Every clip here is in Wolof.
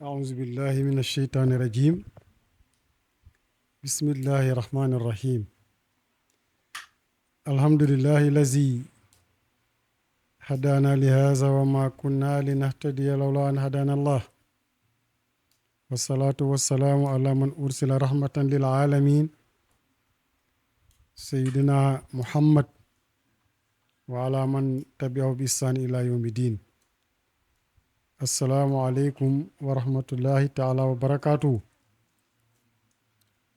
أعوذ بالله من الشيطان الرجيم بسم الله الرحمن الرحيم الحمد لله الذي هدانا لهذا وما كنا لنهتدي لولا أن هدانا الله والصلاة والسلام على من أرسل رحمة للعالمين سيدنا محمد وعلى من تبعه بإحسان إلى يوم الدين السلام عليكم ورحمة الله تعالى وبركاته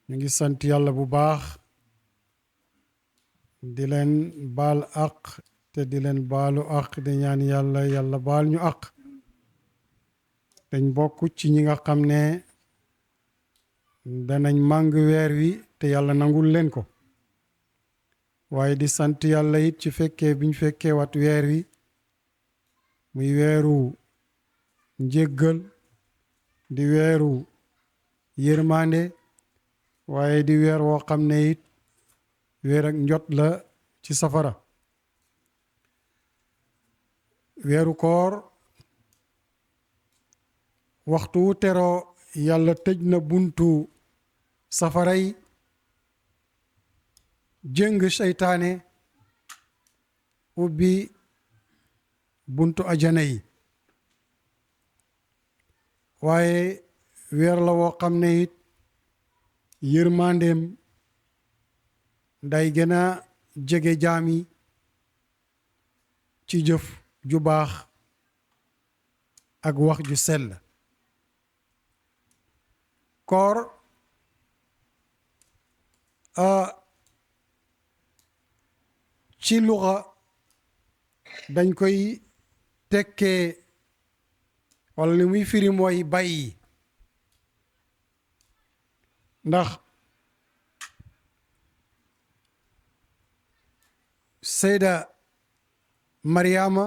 ñu ngi sant yàlla bu baax di leen baal àq te di leen baalu àq di ñaan yàlla baal ñu àq dañ bokk ci ñi nga xam ne danañ màng weer wi te yàlla nangul leen ko waaye di sant yàlla it ci fekkee biñ fekkee wat weer wi muy weeru njéggal di weeru yërmande waaye di weer woo xam ne it weer ak njot la ci safara weeru koor waxtu wu teroo yàlla tëj na buntu safara yi jëng seytaane ubbi buntu ajana yi waaye weer la woo xam ne it yërmandeem day gën a jege jaam yi ci jëf ju baax ak wax ju sell koor ci luxa dañ koy tekkee walla li muy firi mooy bàyyi ndax Sayda Mariama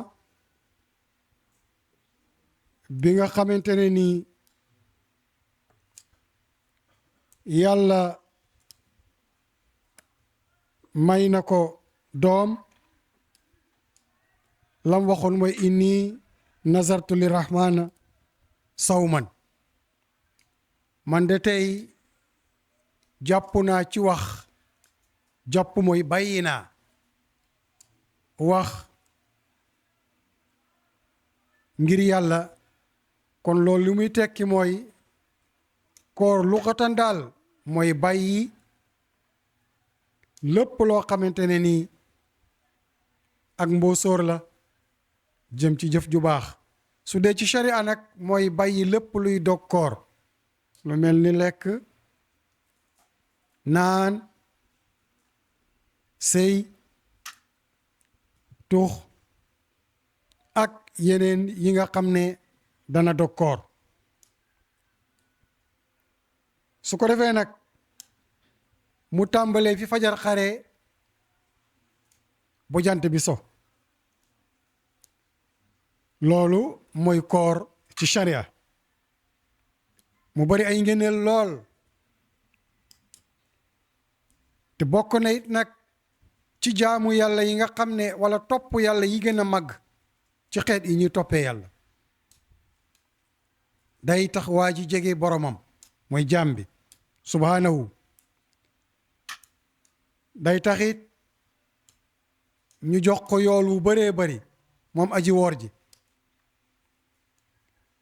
bi nga xamante ne nii yàlla may na ko doom lam waxoon mooy inni nazartu li rahmana sawman man de tey jàpp naa ci wax jàpp mooy bàyyi naa wax ngir yàlla kon loolu li muy tekki mooy koor lu xatan daal mooy bàyyi lépp loo xamante ne nii ak mboosóor la jëm ci jëf ju baax su dee ci sharia nag mooy bàyyi lépp luy dog koor lu mel ni lekk naan sëy tux ak yeneen yi nga xam ne dana dog koor su ko defee nag mu tàmbalee fi fajar xare bu jant bi so loolu mooy koor ci sharia mu bari ay ngëneel lool te bokk na it nag ci jaamu yàlla yi nga xam ne walla topp yàlla yi gën a màgg ci xeet yi ñuy toppee yàlla day tax waa ji jege boromam mooy jaam bi subhaanahu day taxit ñu jox ko yool wu bëree bëri moom aji woor ji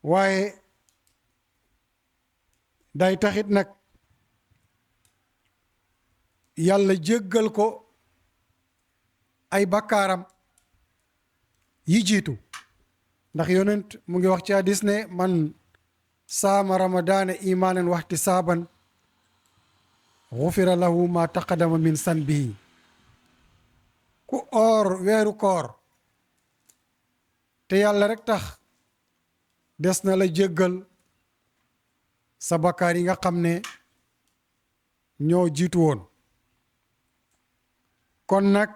waaye day taxit nag yàlla jéggal ko ay bakkaaram yi jiitu ndax yonent mu ngi wax ci hadis ne man saama ramadaana imaanan wa ihtisaaban gufira lahu ma taqaddama min sanbihi ku oor weeru koor te yàlla rek tax des na la jéggal sa bakkaar yi nga xam ne ñoo jiitu woon kon nag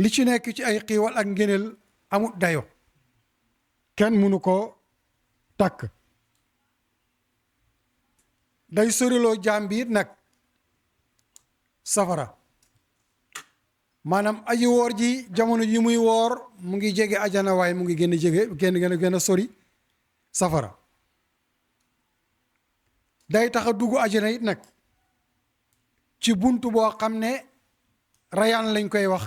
li ci nekk ci ay xiiwal ak ngëneel amut dayo kenn mënu ko takk day soriloo jaam bi it nag safara maanaam aji woor ji jamono ji muy woor mu ngi jege ajana waaye mu ngi gën a jege gën a sori safara day tax a dugg ajana it nag ci buntu boo xam ne rayaan lañ koy wax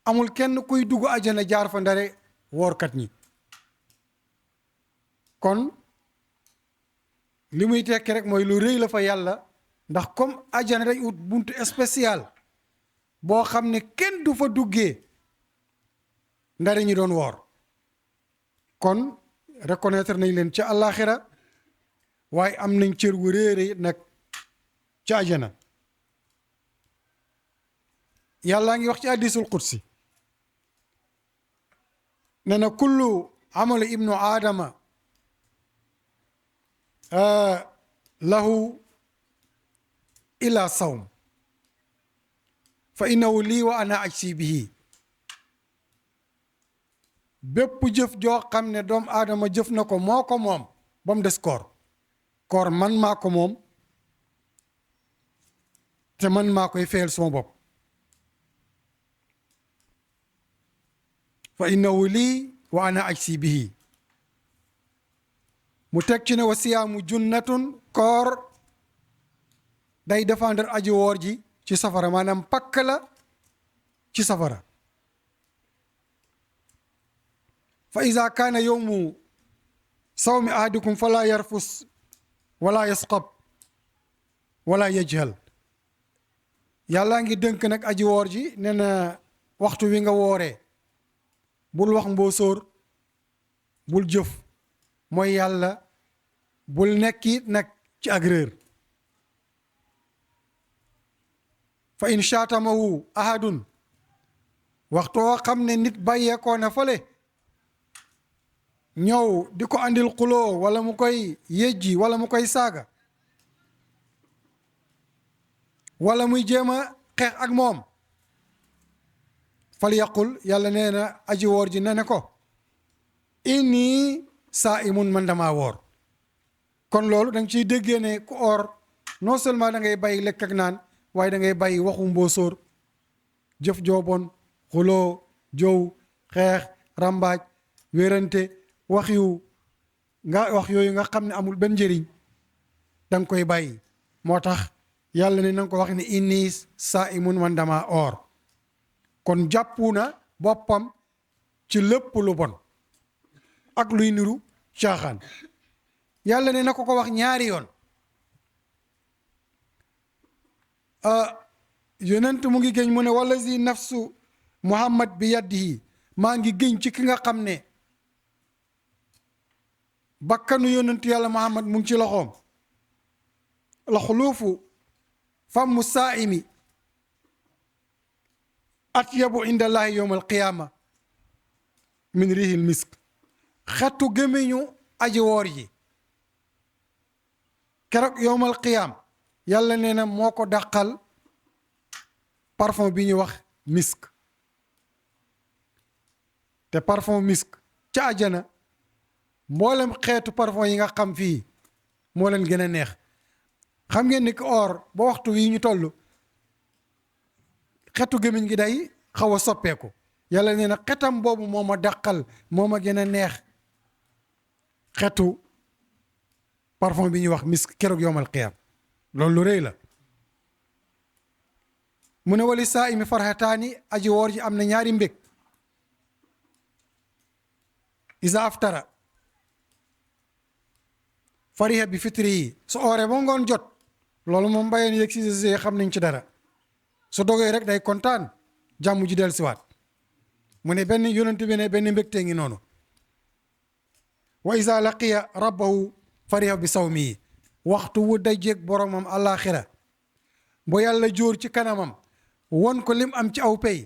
amul kenn kuy dugg ajana jaar fa ndare woorkat ñi kon li muy tekki rek mooy lu rëy la fa yàlla ndax comme ajana dañ ut buntu spécial boo xam ne kenn du fa duggee ndare ñi doon woor kon reconnaître nañ leen ca àllaaxira waaye am nañ cër wu réere nag ca ajana yàllaa ngi wax ci hadiisul qudsi ne na kullu amalu ibnu aadama lahu ila sawm fa innahu lii wa ana ajsi bihi bépp jëf joo xam ne doomu aadama jëf na ko moo ko moom ba mu des koor man maa ko moom te man maa koy fayal sama bopp fa innahu lii wa ana ajsi bihi mu teg ci ne wa siyaamu junnatun koor day défendre aji woor ji ci safara maanaam pakk la ci safara fa iza kaana yowmu sawmi ahadikum fala yarfus wala yasqab wala yajhal yàllaa ngi dënk nag aji woor ji nee na waxtu wi nga wooree bul wax mboosóor bul jëf mooy yàlla bul nekki nag ci ak réer fa in shaatamahu ahadun waxtu woo xam ne nit bàyyeekoo na fale ñëw di ko andil xuloo wala mu koy yejji wala mu koy saaga wala muy jéem a xeex ak moom fal yaqul yàlla nee na aji woor ji ne ko inni saa'imun man damaa woor kon loolu da nga ciy déggee ne ku oor non seulement da ngay bàyyi lekk ak naan waaye da ngay bàyyi waxu mboosóor jëf joobon xuloo jow xeex rambaaj wérante wax yooyu nga xam ne amul benn njëriñ da nga koy bàyyi moo tax yàlla ne na nga ko wax ne inni saa'imun man dama oor kon jàppu na boppam ci lépp lu bon ak luy niru caaxaan yàlla ne na ko wax ñaari yoon yonent mu ngi géñ mu ne wallazi nafsu muhammad bi yadihi maa ngi géñ ci ki nga xam ne bakkanu yonentu yàlla muhammad mu ngi ci loxoom la xuluufu famu saaimi atyabu inda allahi yowma alqiyaama min rihil misk xetu gémmiñu aji woor ji keroog yowmal qiyaam yàlla nee na moo ko dàqal parfum bi ñuy wax misk te parfum misk ca àjjana mboolem xeetu parfum yi nga xam fii moo leen gën a neex xam ngeen ni ko or ba waxtu wi ñu toll xetu gémmiñ gi day xaw a soppeeku yàlla nee na xetam boobu moo ma dàqal moo ma gën a neex xetu parfum bi ñuy wax misk keroog yowmal qiyaam loolu lu rëy la mu ne wali saa imi farxataani aji woor ji am na ñaari mbég isa aftara fariha bi fitri yi su ooree ba ngoon jot loolu moom mbayeen yéeg si xam nañ ci dara su dogee rek day kontaan jàmm ji del siwaat mu ne benn yonent bi ne benn mbégtee ngi noonu wa isa laqiya rabbahu fariha bi sawmi yi waxtu wu dajeeg boromam àllaaxira bu yàlla jóor ci kanamam won ko lim am ci aw pay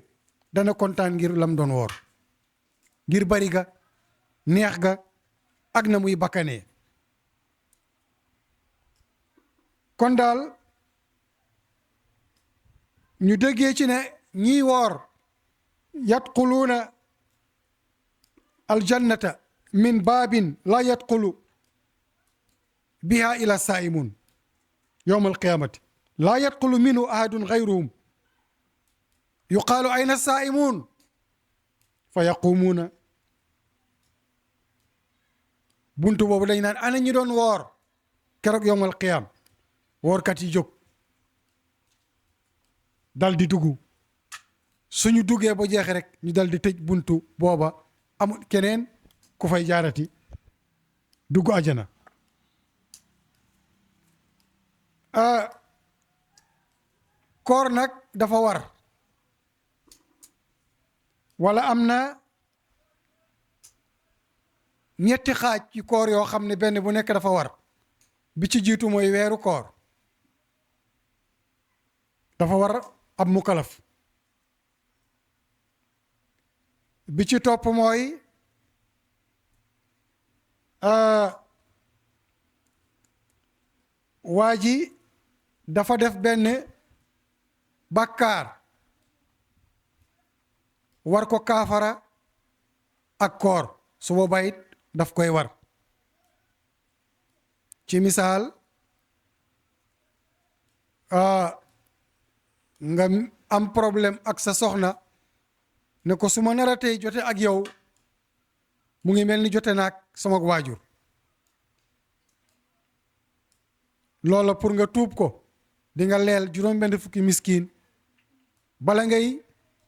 dana kontaan ngir lam doon woor ngir bari ga neex ga ak na muy bakkanee kon daal ñu déggee ci ne ñiy woor yadxuluuna aljannata min baabin la yadxulu biha ila saaimun yowma alqiyamati laa yadxulu minhu ahadun gayruhum yuqaalu ayna saaimun fa yaqumuuna buntu boobu dañ naan ana ñi doon woor keroog yowmal qiyaam woorkat yi jóg dal di dugg suñu duggee ba jeexe rek ñu dal di tëj buntu booba amul keneen ku fay jaarati dugg ajana koor nag dafa war wala am na ñetti xaaj ci koor yoo xam ne benn bu nekk dafa war bi ci jiitu mooy weeru koor dafa war ab mukalaf bi ci topp mooy waa ji dafa def benn bàkkaar war ko kaafara ak koor su boobaa it daf koy war ci misaal nga am problème ak sa soxna ne ko su ma naratee jote ak yow mu ngi mel ni jote naag sama waajur loola pour nga tuub ko di nga leel juróom-benn fukki miskin bala ngay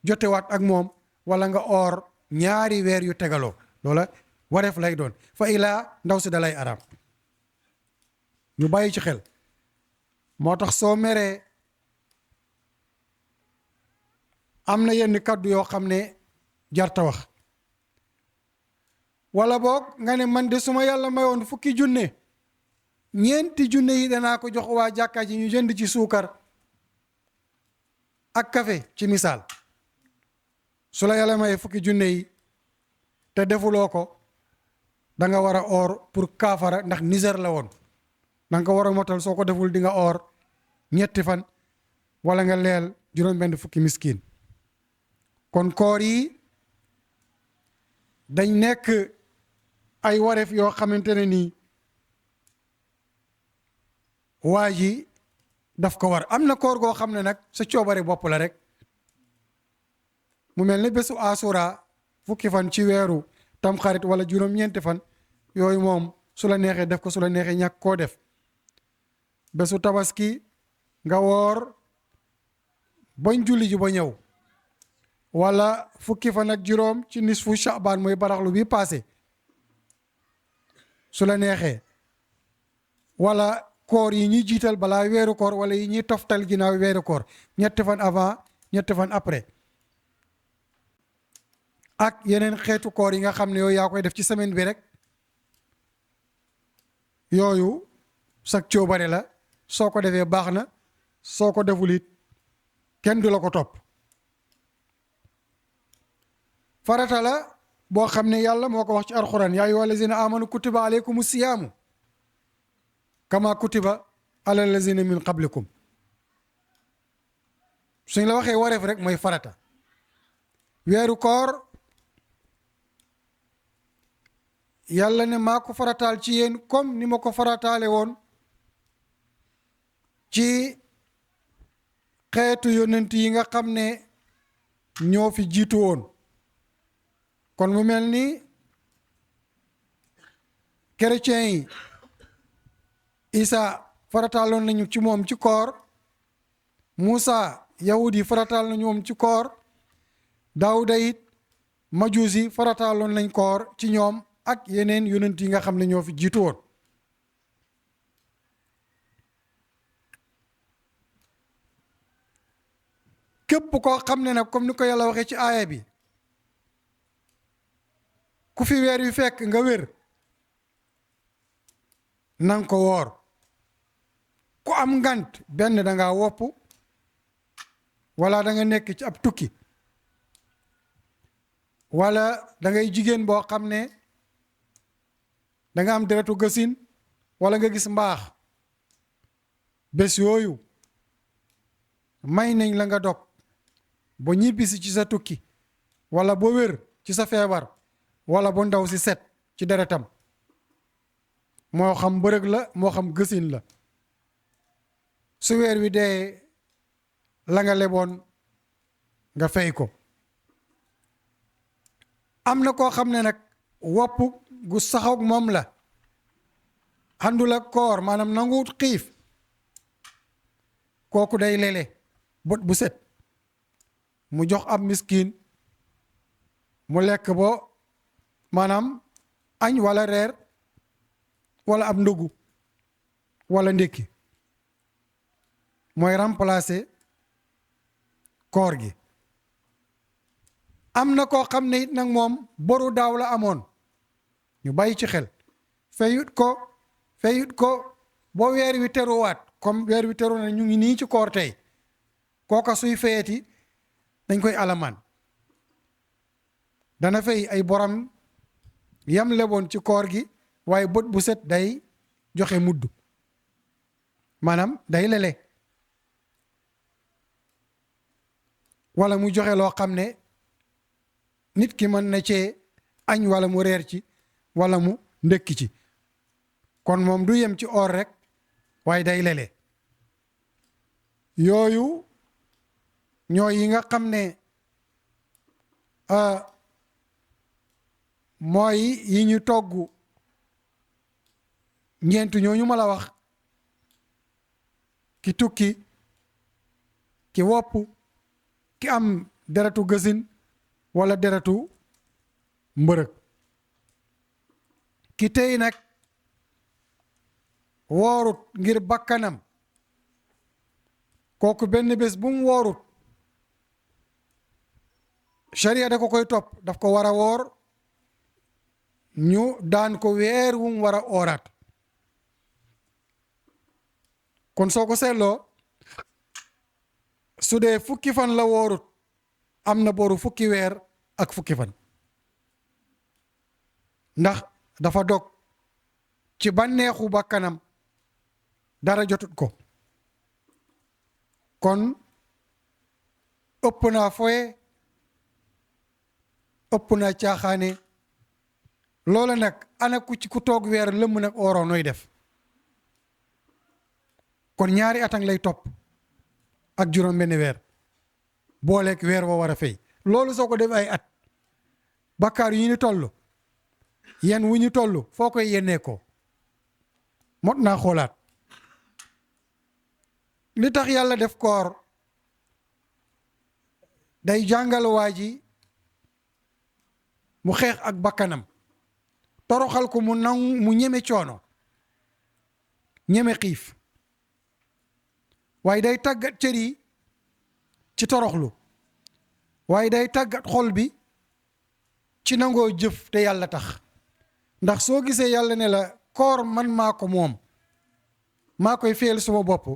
jotewaat ak moom wala nga oor ñaari weer yu tegaloo loola wareef lay doon fa ilaa ndaw si dalay araam ñu bàyyi ci xel moo tax soo meree am na yenn kàddu yoo xam ne jarta wax wala boog nga ne man de su ma yàlla mayoon fukki junne ñeenti junne yi danaa ko jox waa jàkka ji ñu jënd ci suukar ak café ci misaal su la yàlla mayee fukki junne yi te defuloo ko da nga war a oor pour kaafara ndax niser la woon da nga ko war a motal soo ko deful di nga oor ñetti fan wala nga leel juróom-benn fukki miskin kon koor yi dañ nekk ay wareef yoo xamante ne nii waa ji daf ko war am na koor goo xam ne nag sa coobare bopp la rek mu mel ni bésu asura fukki fan ci weeru tamxarit wala juróom-ñeenti fan yooyu moom su la neexee def ko su la neexee ñàkk koo def bésu tabaski nga woor bañ julli ji ba ñëw wala fukki fan ak juróom ci nisfu Sha'ban mooy baraxlu bi passé su la neexee wala koor yi ñuy jiital balaa weeru koor wala yi ñuy toftal ginnaaw weeru koor ñetti fan avant ñetti fan après ak yeneen xeetu koor yi nga xam ne yooyu yaa koy def ci semaine bi rek yooyu sag coobare la soo ko defee baax na soo ko deful it kenn du la ko topp farata la boo xam ne yàlla moo ko wax ci alxuraan yaa ayyuha allazina amanu kutiba alaykumu siyaamu kama kutiba ala allazina min qablikum suñ la waxee wareef rek mooy farata weeru koor yàlla ne maa ko farataal ci yéen comme ni ma ko farataale woon ci xeetu yonent yi nga xam ne ñoo fi jiitu woon kon mu mel ni chrétiens yi Isa farataaloon nañu ci moom ci koor Muusa yahud yi farataal nañu moom ci koor Daawuda it majuus yi farataaloon nañ koor ci ñoom ak yeneen yonent yi nga xam ne ñoo fi jiitu woon képp koo xam ne nag comme ni ko yàlla waxee ci aaya bi ku fi weer wi fekk nga wér nang ko woor ku am ngant benn da ngaa wopp wala da nga nekk ci ab tukki wala da ngay jigéen boo xam ne da nga am deretu gësin wala nga gis mbaax bés yooyu may nañ la nga dog ba ñibbisi ci sa tukki wala ba wér ci sa feebar wala ba ndaw si set ci deretam moo xam bërëg la moo xam gësin la su weer wi dee la nga leboon nga fay ko am na koo xam ne nag wopp gu saxoog moom la àndul ak koor maanaam nanguwut xiif kooku day lele bët bu set mu jox ab miskin mu lekk bo maanaam añ wala reer wala ab ndogu wala ndékki mooy remplacer koor gi. am na koo xam ne it nag moom boru daaw la amoon ñu bàyyi ci xel feyut ko boo weer wi teruwaat comme weer wi teru na ñu ngi nii ci koor tey kooka suy feyeti dañ koy alamaan dana fay ay boram yam leboon ci koor gi waaye bët bu set day joxe mudd maanaam day lele wala mu joxe loo xam ne nit ki mën na cee añ wala mu reer ci wala mu ndëkki ci kon moom du yem ci or rek waaye day lele yooyu ñooy yi nga xam ne mooy yi ñu togg ñeent ñooñu ma la wax ki tukki ki wopp ki am deretu gësin wala deretu mbërëg ki tey nag woorut ngir bakkanam kooku benn bés bu mu woorut sharia da ko koy topp daf ko war a woor ñu daan ko weer wu mu war a ooraat kon soo ko seetloo su dee fukki fan la woorut am na boru fukki weer ak fukki fan ndax dafa dog ci bànneexu bakkanam dara jotut ko kon ëpp naa foye ëpp naa caaxaane loola nag ana ku ci ku toog weer lëmm nag ooroo nooy def kon ñaari atang lay topp ak juróom benn weer booleeg weer wa war a fay loolu soo ko def ay at bakkaar yu ñu toll yen wu ñu toll foo koy yennee ko mot naa xoolaat li tax yàlla def koor day jàngal waa ji mu xeex ak bakkanam toroxal ko mu nangu mu ñeme coono ñeme xiif waaye day tàggat cër yi ci toroxlu waaye day tàggat xol bi ci nangoo jëf te yàlla tax ndax soo gisee yàlla ne la koor man maa ko moom maa koy feel suma bopp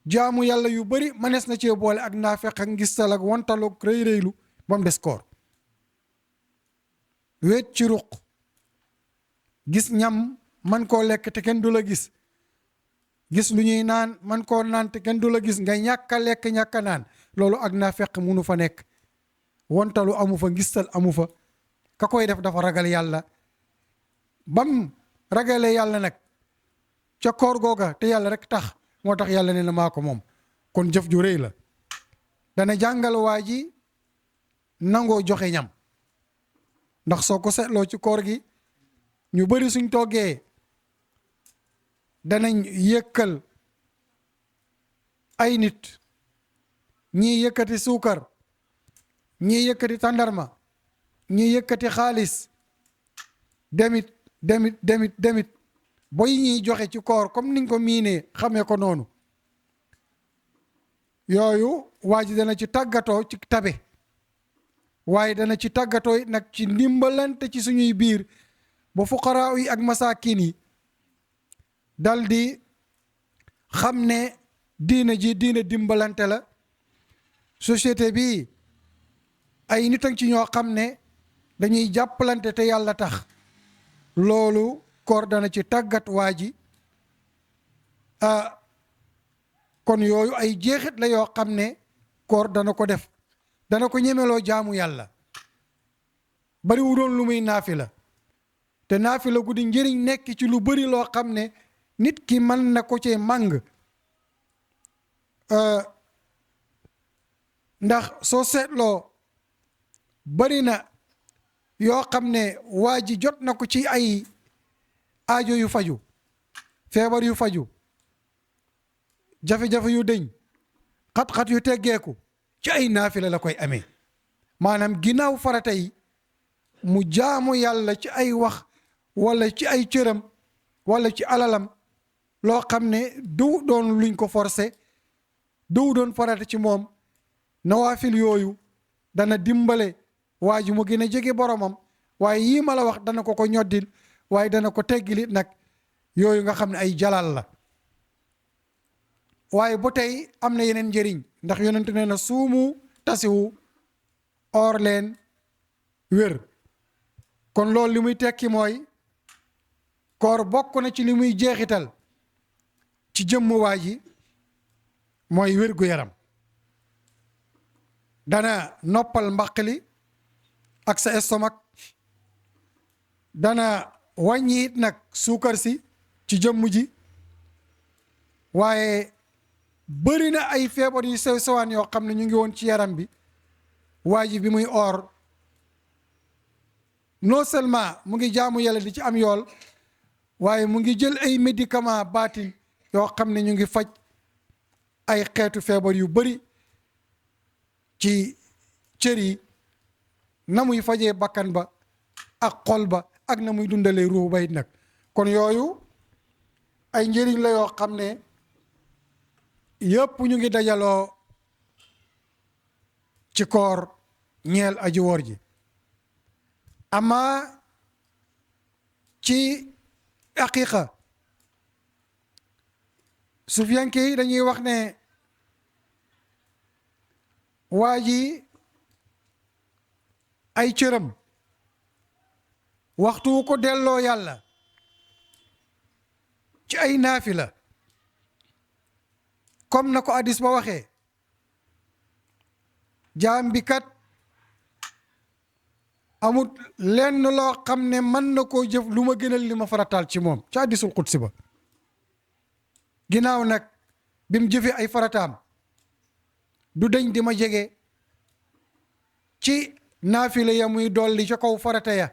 jaamu yàlla yu bari manees na cee boole ak naafeq ak ngistal ak wantalu rëy rëylu ba mu des koor wéet ci ruq gis ñam man koo lekk te kenn du la gis gis lu ñuy naan man koo naan te kenn du la gis nga ñàkk a lekk ñàkk a naan loolu ak naafeq munu fa nekk wantalu amu fa ngistal amu fa ka koy def dafa ragal yàlla bam ragalee yàlla nag ca koor googa te yàlla rek tax moo tax yàlla ne na maa ko moom kon jëf ju rëy la dana jàngal waa ji nangoo joxe ñam ndax soo ko seetloo ci koor gi ñu bari suñ toggee danañ yëkkal ay nit ñii yëkkati suukar ñii yëkkati tàndarma ñii yëkkati xaalis demit boy ñiy joxe ci koor comme niñ ko miinee xamee ko noonu yooyu waa ji dana ci tàggatoo ci tabe waaye dana ci tàggatoo nag ci ndimbalante ci suñuy biir ba fuqaraa yi ak masaakin yi dal di xam ne diina ji diina dimbalante la société bi ay nit ak ci ñoo xam ne dañuy jàppalante te yàlla tax loolu koor dana ci tàggat waa ji kon yooyu ay jeexit la yoo xam ne koor dana ko def dana ko ñemeloo jaamu yàlla bari wu doon lu muy naafila te naafila guddi njëriñ nekk ci lu bari loo xam ne nit ki mën na ko cee màng ndax soo seetloo bari na yoo xam ne waa ji jot na ko ci ay aajo yu faju feebar yu faju, jafe-jafe yu dëñ, xat-xat yu teggeeku ci ay naafila la koy amee. maanaam ginnaaw farata yi mu jaamu yàlla ci ay wax wala ci ay cëram wala ci alalam loo xam ne du doon luñ ko forcé, du doon farata ci moom. nawaafil yooyu dana dimbale waa ji mu gën a jege boromam, waaye yii ma la wax dana ko ko ñoddil, waaye dana ko teggilit nag yooyu nga xam ne ay jalal la. waaye ba tey am na yeneen njëriñ, ndax yonent nee na suumu tasiwu, or leen wér. kon loolu li muy tekki mooy koor bokk na ci li muy jeexital ci jëmm waa ji mooy wér gu yaram. dana noppal mbaqli ak sa estomac, dana wàññi it nag suukar si ci jëmm ji, waaye bëri na ay feebar yu sew sewaan yoo xam ne ñu ngi woon ci yaram bi. waa ji bi muy or non seulement mu ngi jaamu yàlla di ci am yool, waaye mu ngi jël ay médicament baatin yoo xam ne ñu ngi faj ay xeetu feebar yu bëri ci cër yi, na muy fajee bakkan ba ak xol ba ak na muy dundalee ruux ba it nag. kon yooyu ay njëriñ la yoo xam ne yëpp ñu ngi dajaloo ci koor ñeel aji woor ji. ama ci aqiqa, sufiyanke yi dañuy wax ne waa ji ay cëram waxtu ko delloo yàlla ci ay naafila, comme na ko hadis ba waxee, jaam bi kat amut lenn loo xam ne mën na koo jëf lu ma gënal li ma farataal ci moom, ci hadisul qudsi ba. ginnaaw nag bi mu jëfee ay farataam du dañ di ma jege ci naafila ya muy dolli ca kaw farata ya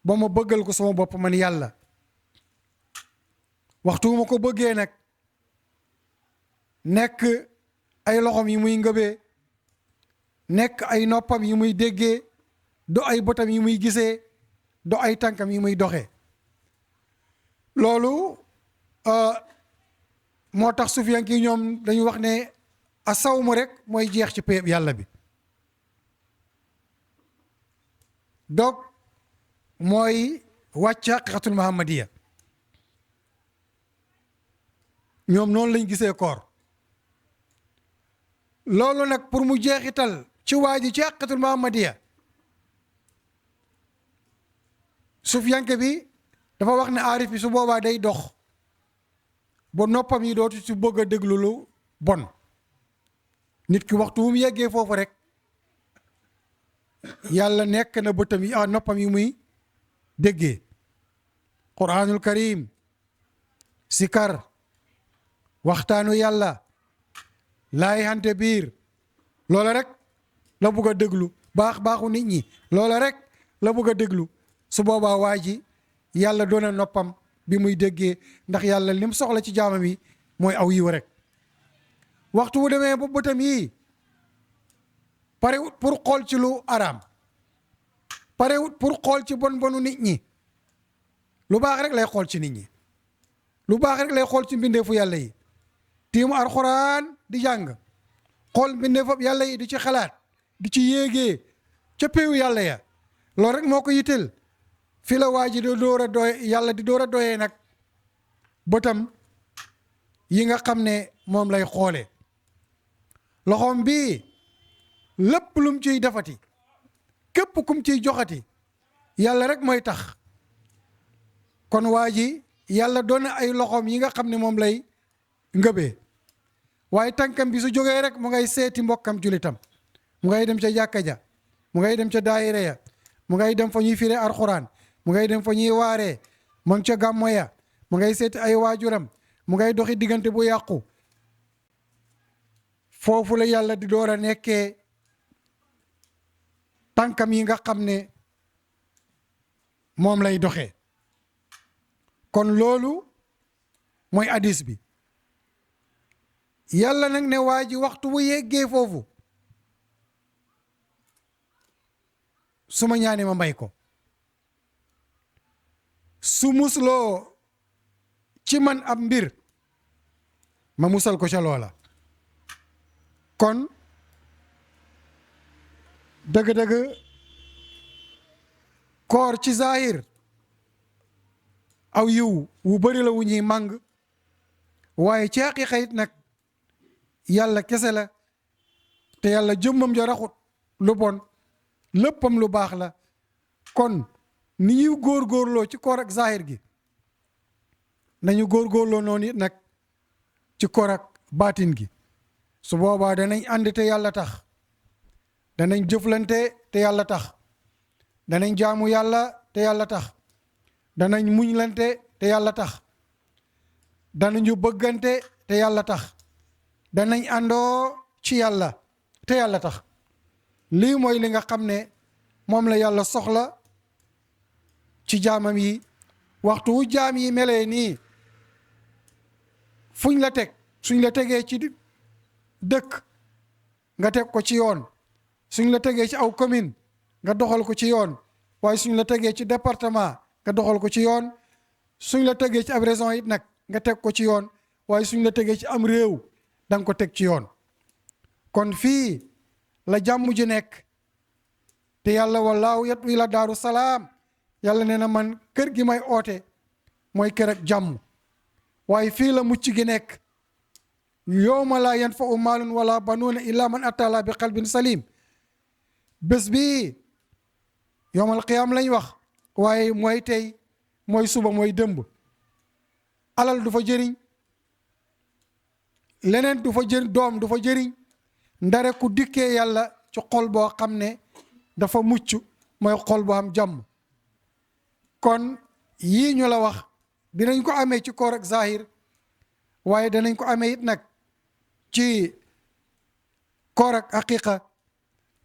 ba ma bëggal ko sama bopp man yàlla. waxtu ma ko bëggee nag nekk ay loxom yi muy ngëbee, nekk ay noppam yi muy déggee, do ay bëtam yi muy gisee, do ay tànkam yi muy doxee. loolu moo tax sufiyanke yi ñoom dañu wax ne a sawmu rek mooy jeex ci péeb yàlla bi. donc mooy wàcc haqiqatul muhammadiya. ñoom noonu lañ gisee koor. loolu nag pour mu jeexital ci waa ji ci haqiqatul muhammadiya, sufiyanke bi dafa wax ne aarif bi su boobaa day dox ba noppam yi dootu ci bëgg a déglu lu bon. nit ki waxtu wu mu yeggee foofu rek yàlla nekk na bëtam yi noppam yi muy déggee quraanul karim, sikar, waxtaanu yàlla, laay hante biir, loola rek la bëgg a déglu. baaxu nit ñi loola rek la bëgg a déglu. su boobaa waa ji yàlla doona noppam bi muy déggee, ndax yàlla lim soxla ci jaamam yi mooy aw yiw rek. waxtu wu demee ba bëtam yi parewut pour xool ci lu araam, parewut pour xool ci bon bonu nit ñi, lu baax rek lay xool ci nit ñi, lu baax rek lay xool ci mbindeefu yàlla yi. tiimu alxuraan di jàng, xool mbindeefu yàlla yi di ci xalaat, di ci yéegee ca péewu yàlla ya, loolu rek moo ko yitteel. fi la waa ji di door a doy yàlla di door a doyee nag bëtam yi nga xam ne moom lay xoole. loxoom bii lépp lum ciy defati, képp kum ciy joxati, yàlla rek mooy tax. kon waa ji yàlla doon na ay loxoom yi nga xam ne moom lay ngëbee, waaye tànkam bi su jógee rek mu ngay seeti mbokkam julitam, mu ngay dem ca jàkka ja, mu ngay dem ca daayira ya, mu ngay dem fa ñuy firee alxuraan, mu ngay dem fa ñuy waaree, mu ngi ca gàmmo ya, mu ngay seeti ay waajuram, mu ngay doxi diggante bu yàqu. foofu la yàlla di door a nekkee tànkam yi nga xam ne moom lay doxee. kon loolu mooy hadis bi. yàlla nag ne waa ji waxtu bu yeggee foofu su ma ñaanee ma may ko, su musloo ci man ab mbir ma musal ko ca loola. kon dëgg-dëgg koor ci zahir aw yiw wu bëri la wu ñuy màng, waaye ci haqiqa it nag yàlla kese la te yàlla jëmmam ja raxut lu bon, léppam lu baax la. kon ni ñuy góorgóorloo ci koor ak zahir gi nañu góorgóorloo noonu it nag ci koor ak baatin gi. su boobaa danañ ànd te yàlla tax, danañ jëflante te yàlla tax, danañ jaamu yàlla te yàlla tax, danañ muñlante te yàlla tax, danañu bëggante te yàlla tax, danañ àndoo ci yàlla te yàlla tax. lii mooy li nga xam ne moom la yàlla soxla ci jaamam yi. waxtu wu jaam yi melee nii, fuñ la teg, suñ la tegee ci dëkk nga teg ko ci yoon, suñ la tegee ci aw commune nga doxal ko ci yoon, waaye suñ la tegee ci département nga doxal ko ci yoon, suñ la tegee ci ab région it nag nga teg ko ci yoon, waaye suñ la tegee ci am réew da nga ko teg ci yoon. kon fii la jàmm ji nekk te yàlla wallaahu yatu ila daaru salaam, yàlla nee na man kër gi may oote mooy kër ak jàmm. waaye fii la mucc gi nekk, yawma laa yanfau maalun wala banuuna illa man atala bi qalbin salim. bés bii yawmal qiyaam lañ wax, waaye mooy tey, mooy suba, mooy dëmb. alal du fa jëriñ, leneen du fa jëriñ, doom du fa jëriñ, ndare ku dikkee yàlla ci xol boo xam ne dafa mucc, mooy xol boo am jàmm. kon yii ñu la wax dinañ ko amee ci koor ak zahir, waaye danañ ko amee it nag ci koor ak haqiqa.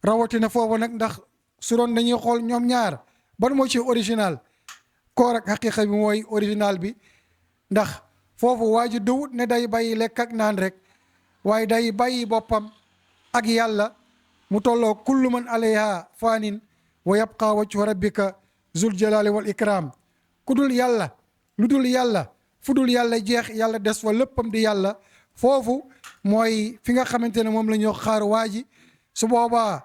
rawatina foofu nag, ndax su doon dañuy xool ñoom ñaar ban moo ci original, koor ak haqiqa bi mooy original bi. ndax foofu waa ji dëwut ne day bàyyi lekk ak naan rek, waaye day bàyyi boppam ak yàlla, mu tolloo kullu man alayha faanin wa yabqa wajhu rabbika zul jalali wal ikram. ku dul yàlla, lu dul yàlla, fu dul yàlla jeex, yàlla des fa, léppam di yàlla. foofu mooy fi nga xamante ne moom la ñu xaar waa ji. su boobaa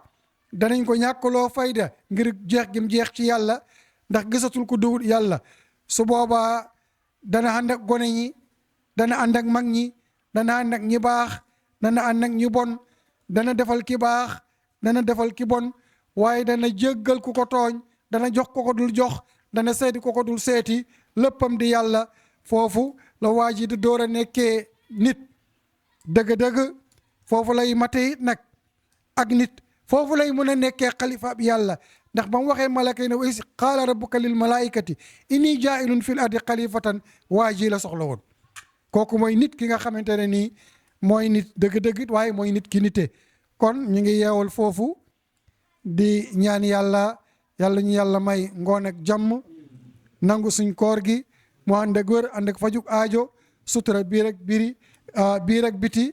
danañ ko ñàkkaloo fayda ngir jeex gim jeex ci yàlla, ndax gisatul ko dul yàlla. su boobaa dana ànd ak gone ñi, dana ànd ak mag ñi, dana ànd ak ñi baax, dana ànd ak ñi bon, dana defal ki baax, dana defal ki bon, waaye dana jéggal ku ko tooñ, dana jox ko ko dul jox, dana seeti ko ko dul seeti, léppam di yàlla. foofu la waa ji di door a nekkee nit dëgg-dëgg. foofu lay mate it nag ak nit, foofu lay mën a nekkee xalifa bi yàlla. ndax ba mu waxee malaka yi ne wa is qaala rabbuka lil malaikati inni jaa'ilun fil ardi xalifatan, waa ji la soxla woon. kooku mooy nit ki nga xamante ne nii mooy nit dëgg-dëgg, waaye mooy nit ki nite. kon ñu ngi yeewal foofu di ñaan yàlla, yàlla ñu yàlla may ngoon ak jàmm, nangu suñ koor gi mu ànd ak wér, ànd ak fajuk aajo, sutura biir ak biir ak biti.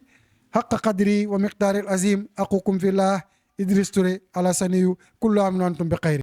xaqa qadri wa miqdaaril azim. aqukum fillah Idriss Touré ala saniyu kullu am wa antum bi xayri.